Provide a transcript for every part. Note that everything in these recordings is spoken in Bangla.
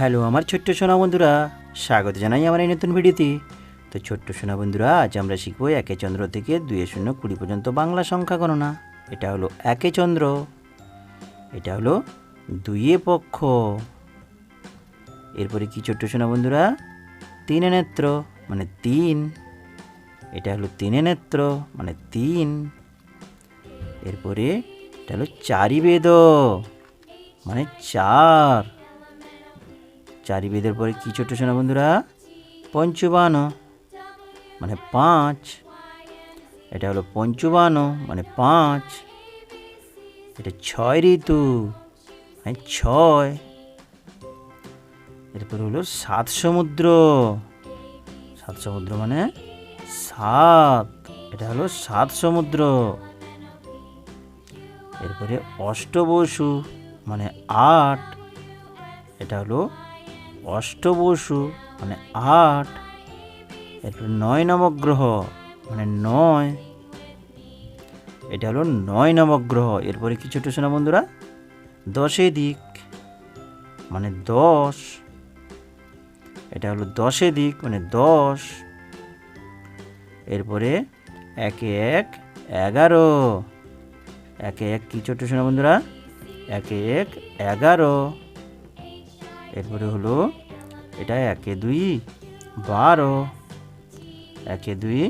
হ্যালো আমার ছোট্ট সোনা বন্ধুরা, স্বাগত জানাই আমার এই নতুন ভিডিওতে। তো ছোট্ট সোনা বন্ধুরা, আজ আমরা শিখবো একে চন্দ্র থেকে 2-0-20 পর্যন্ত বাংলা সংখ্যা গণনা। এটা হলো একে চন্দ্র, এটা হলো দুইয়ে পক্ষ। এরপরে কি ছোট্ট সোনা বন্ধুরা? তিনে নেত্র মানে 3। এটা হলো তিনে নেত্র মানে 3। এরপরে এটা হলো চারি বেদ মানে 4। চারি বেদের পরে কি ছোট্ট সোনা বন্ধুরা? পঞ্চবান মানে 5। এটা হলো পঞ্চবান মানে 5। এটা 6 ঋতু মানে 6। এরপরে হলো 7 সমুদ্র। 7 সমুদ্র মানে 7। এটা হলো 7 সমুদ্র। এরপরে অষ্টবসু মানে 8। এটা হলো অষ্টবসু মানে 8। এরপরে 9 নবগ্রহ মানে 9। এটা হলো 9 নবগ্রহ। এরপরে কি ছোট সোনা বন্ধুরা? 10 দিক মানে 10। এটা হলো 10 দিক মানে 10। এরপরে 1 1 11। 1 1 কি ছোট সোনা বন্ধুরা? 1 1 11। এরপরে হলো এটা 1 2 12। 1 2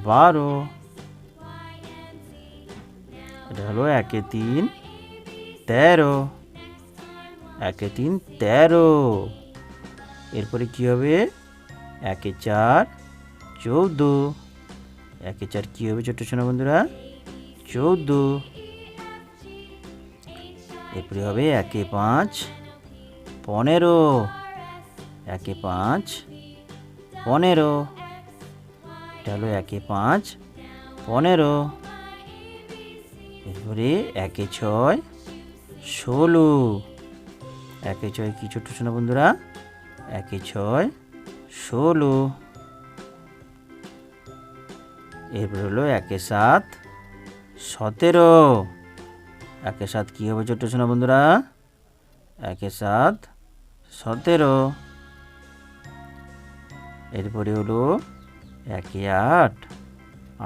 12। এটা হলো 1 3 13। 1 3 13। এরপরে কি হবে? 1 4 14। 1 4 কি হবে ছোট্ট সোনা বন্ধুরা? 14। এরপরে হবে 1 5 15। 1 5 15। এটা হলো 1 5 15। এরপরে 1 6 16। 1 6 কি ছোট্ট সোনা বন্ধুরা? 1 6 16। এরপর হলো 1 7 17। 1 7 কি হবে ছোট্ট সোনা বন্ধুরা? 1 7 17। এরপরে হলো 1 8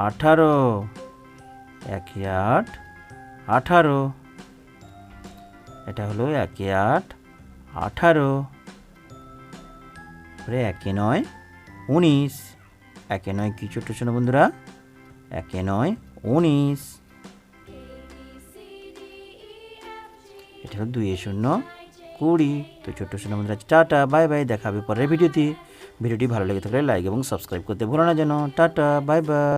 18। 1 8 18। এটা হলো 1 8 18। এরপরে 1 9 19। 1 9 কি ছোট্ট সোনা বন্ধুরা? 1 9 19। এটা হলো 2 0 20। তো ছোট্ট সোনা বন্ধুরা, টাটা বাই বাই, দেখা হবে পরের ভিডিওতে। ভিডিওটি ভালো লেগে থাকলে লাইক এবং সাবস্ক্রাইব করতে ভুলো না যেন। Tata bye bye.